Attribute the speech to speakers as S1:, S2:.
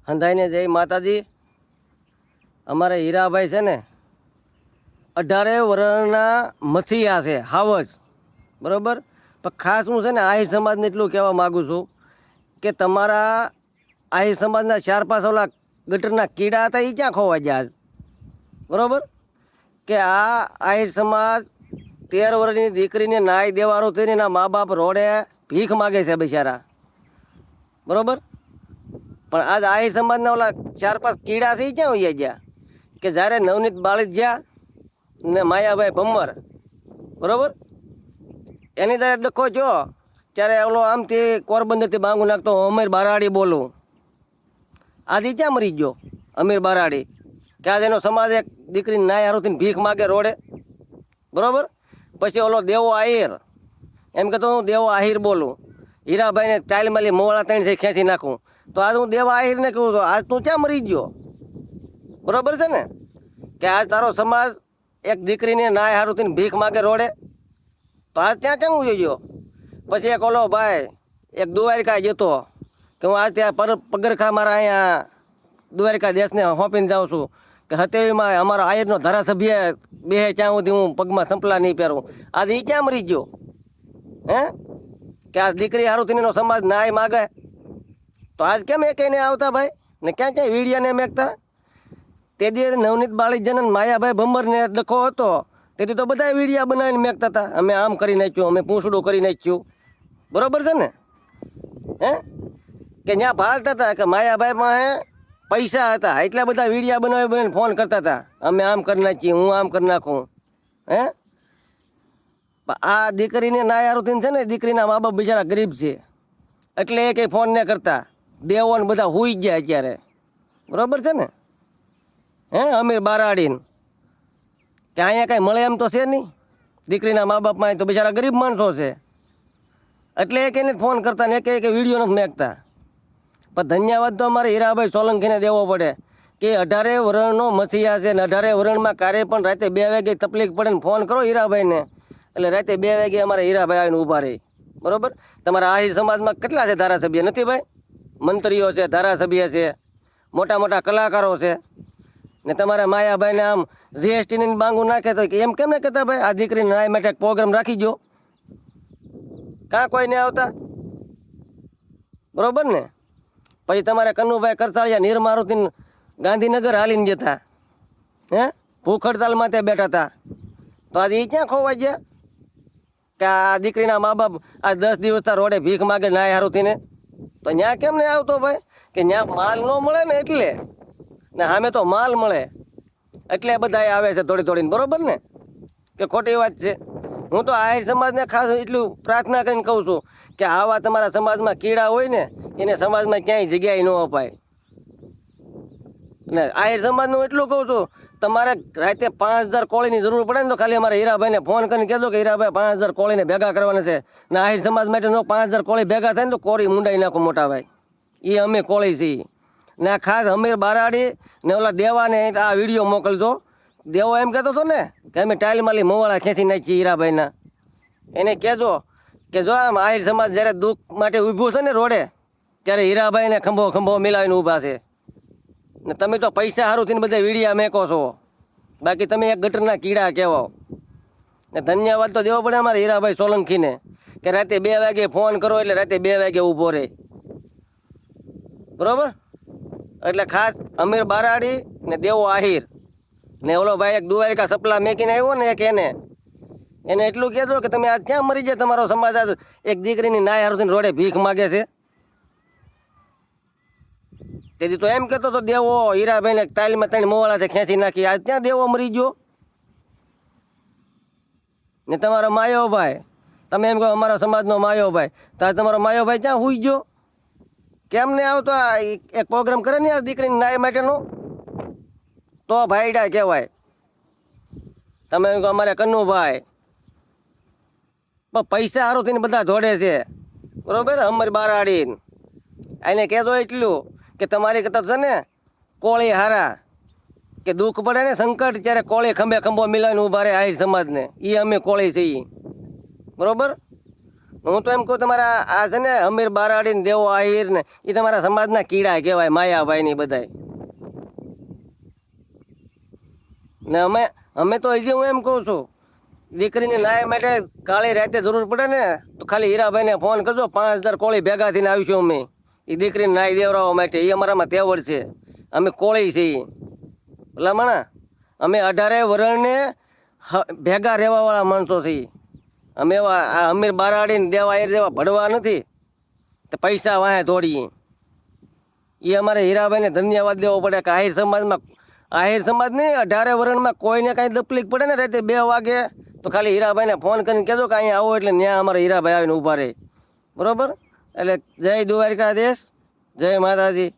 S1: હંધાઈને જય માતાજી। અમારે હીરાભાઈ છે ને 18 વર્ષના મસીહા છે, હાવજ બરાબર। પણ ખાસ હું છે ને આહિર સમાજને એટલું કહેવા માગું છું કે તમારા આહિર સમાજના 4-5 ઓલા ગટરના કીડા હતા એ ક્યાં ખોવા ગયા આજ, બરાબર। કે આ આહિર સમાજ 13 વર્ષની દીકરીને નાય દેવારું થઈને એના મા બાપ રોડે ભીખ માગે છે બિચારા, બરાબર। પણ આજ આહિર સમાજના ઓલા 4-5 કીડા છે એ ક્યાં હોઈ ગયા કે જ્યારે નવનીત બાળિયા ને માયાભાઈ ભમ્મર, બરાબર, એની ત્યારે ડખો જો ત્યારે ઓલો આમથી પોરબંદરથી બાંગુ નાખતો અમીર બારાડી બોલું, આજે ક્યાં મરી ગયો અમીર બારાડી? કે આજે એનો સમાજ એક દીકરીને નાય હારુંથી ભીખ માગે રોડે, બરાબર। પછી ઓલો દેવો આહિર એમ કહેતો હું દેવો આહિર બોલું, હીરાભાઈને ટાઇલમાલી મોવાળા 3 છે ખેંચી નાખું, તો આજ હું દેવા આહિરને કહું તો આજ તું ક્યાં મરી ગયો? બરાબર છે ને કે આજ તારો સમાજ એક દીકરીને નાય હારુંથી ભીખ માગે રોડે, તો આજ ત્યાં કેમ ઉઈ ગયો? પછી એક ઓલો ભાઈ એક દ્વારિકા જતો કે હું આજ ત્યાં પગરખા મારા અહીંયા દ્વારિકા દેશને હોંપીને જાઉં છું કે હતેવીમાં અમારા આહિરનો ધારાસભ્ય બે ત્યાં સુધી હું પગમાં સંપલા નહીં પહેરું, આજે એ ક્યાં મરી ગયો? હે કે આ દીકરી હારુંથી એનો સમાજ નાય માગે, તો આજ કેમ એ કહીને આવતા ભાઈ ને ક્યાં ક્યાં વીડિયાને મેકતા? તે દી નવનીત બાળીજન માયાભાઈ ભમ્મરને ડખો હતો તેથી તો બધા વીડિયા બનાવીને મેકતા હતા, અમે આમ કરી નાખ્યું, અમે પૂંછડું કરી નાખ્યું, બરાબર છે ને? હે કે ત્યાં ભાળતા હતા કે માયાભાઈ પાસે પૈસા હતા એટલા બધા વીડિયા બનાવીને ફોન કરતા હતા, અમે આમ કરી નાખીએ, હું આમ કરી નાખું। હે આ દીકરીને નાય હારુંથી છે ને દીકરીના મા બાપ બિચારા ગરીબ છે એટલે એ કંઈ ફોન ન કરતા, દેવો ને બધા હુઈ ગયા અત્યારે, બરાબર છે ને? હે અમીર બારાડીને કે અહીંયા કાંઈ મળે એમ તો છે નહીં, દીકરીના મા બાપમાં તો બિચારા ગરીબ માણસો છે એટલે એક એને ફોન કરતા ને એક વિડીયો નથી મેકતા। પણ ધન્યવાદ તો અમારે હીરાભાઈ સોલંકીને દેવો પડે કે 18 વર્ષનો મસીહા છે ને 18 વર્ષમાં ક્યારે પણ રાતે 2 વાગે તકલીફ પડે ને ફોન કરો હીરાભાઈને એટલે રાતે 2 વાગે અમારે હીરાભાઈ આવીને ઊભા રહે, બરાબર। તમારા આહિર સમાજમાં કેટલા છે ધારાસભ્ય? નથી ભાઈ, મંત્રીઓ છે, ધારાસભ્ય છે, મોટા મોટા કલાકારો છે ને તમારા માયાભાઈને આમ જીએસટીની બાંગુ નાખે તો એમ કેમ ને કહેતા ભાઈ આ દીકરીને નાય માટે પ્રોગ્રામ રાખી ગયો? કાં કોઈ નહીં આવતા, બરાબર ને? પછી તમારે કનુભાઈ કરતાળિયા નિરમારુથી ગાંધીનગર હાલીને જતા, હે ભૂખ હડતાલમાં ત્યાં બેઠા હતા, તો આજે એ ક્યાં ખોવાઈ ગયા કે આ દીકરીના મા બાપ આ 10 દિવસથી રોડે ભીખ માગે નાય હારુંથી ને? તો ત્યાં કેમ નહીં આવતો ભાઈ કે ત્યાં માલ ન મળે ને એટલે ને સામે તો માલ મળે એટલે બધા આવે છે થોડી થોડીને, બરાબર ને? કે ખોટી વાત છે? હું તો આહિર સમાજને ખાસ એટલું પ્રાર્થના કરીને કહું છું કે આવા તમારા સમાજમાં કીડા હોય ને એને સમાજમાં ક્યાંય જગ્યાએ ન અપાય। ને આહિર સમાજનું એટલું કહું છું તમારે રાતે 5000 કોળીની જરૂર પડે ને તો ખાલી અમારા હીરાભાઈને ફોન કરીને કહેજો કે હીરાભાઈ 5000 કોળીને ભેગા કરવાના છે ને આહિર સમાજ માટે નો 5000 કોળી ભેગા થાય ને તો કોરી મુંડાઈ નાખો મોટા ભાઈ, એ અમે કોળી છીએ ને આ ખાસ અમીર બારાડી ને ઓલા દેવાને આ વિડીયો મોકલજો। દેવો એમ કહેતો હતો ને કે અમે ટાઇલમાલી મોવાળા ખેંચી નાખીએ હીરાભાઈના, એને કહેજો કે જો આમ આહિર સમાજ જ્યારે દુઃખ માટે ઊભું છે ને રોડે ત્યારે હીરાભાઈને ખંભો ખંભો મિલાવીને ઊભા છે ને તમે તો પૈસા હારુંથી બધા વીડિયા મેકો છો, બાકી તમે એક ગટરના કીડા કહેવો। ને ધન્યવાદ તો દેવો પડે અમારે હીરાભાઈ સોલંકીને કે રાતે 2 વાગે ફોન કરો એટલે રાતે 2 વાગે ઊભો રહે, બરાબર? એટલે ખાસ અમીર બારાડી ને દેવો આહિર ને ઓલો ભાઈ એક દ્વારિકા સપલા મેકીને આવ્યો ને એક એને એટલું કહેજો કે તમે આજ ક્યાં મરી જાય? તમારો સમાજ આજ એક દીકરીની નાય હારુંથી રોડે ભીખ માગે છે। તેથી તો એમ કહેતો તો દેવો હીરાભાઈને ટાઇલમાં 3 મોવાળાથી ખેંચી નાખી, આજ ક્યાં દેવો મરી ગયો? ને તમારો માયો ભાઈ, તમે એમ કહો અમારા સમાજનો માયો ભાઈ, તો તમારો માયો ભાઈ ક્યાં હુઈ ગયો? કેમ ને આવતો? એક પ્રોગ્રામ કરે ને આ દીકરીની નાય માટેનો તો ભાઈડા કહેવાય। તમે એમ કહો અમારે કનુભાઈ પણ પૈસા હારુંથી બધા જોડે છે, બરાબર? અમર બારાડી એને કહેતો એટલું કે તમારી કરતા છે ને કોળી હારા કે દુઃખ પડે ને સંકટ ત્યારે કોળી ખંભે ખંભો મિલાવીને ઊભા રહે આહિર સમાજને, એ અમે કોળી છીએ, બરાબર? હું તો એમ કહું તમારા આ છે ને અમીર બારાડી ને દેવો આહિર ને એ તમારા સમાજના કીડા કહેવાય, માયાભાઈ ની બધાય. ને અમે તો હજી હું એમ કહું છું, દીકરીની લાય માટે કાળી રાતે જરૂર પડે ને તો ખાલી હીરાભાઈને ફોન કરજો, 5000 કોળી ભેગા થઈને આવીશું અમે એ દીકરીને નાઈ દેવડાવવા માટે. એ અમારામાં તેવડ છે, અમે કોળી છીએ ભલામણા. અમે 18 વરણને ભેગા રહેવાવાળા માણસો છીએ. અમે એવા આ અમીર બારાડીને દેવા એ દેવા ભડવા નથી તો પૈસા વાહે દોડીએ. એ અમારે હીરાભાઈને ધન્યવાદ દેવો પડે કે આહિર સમાજ નહીં 18 વરણમાં કોઈને કાંઈ તકલીફ પડે ને રાતે 2 વાગે તો ખાલી હીરાભાઈને ફોન કરીને કહેજો કે અહીંયા આવો એટલે ત્યાં અમારા હીરાભાઈ આવીને ઊભા રહે. બરાબર? એટલે જય દ્વારકાધીશ, જય માતાજી.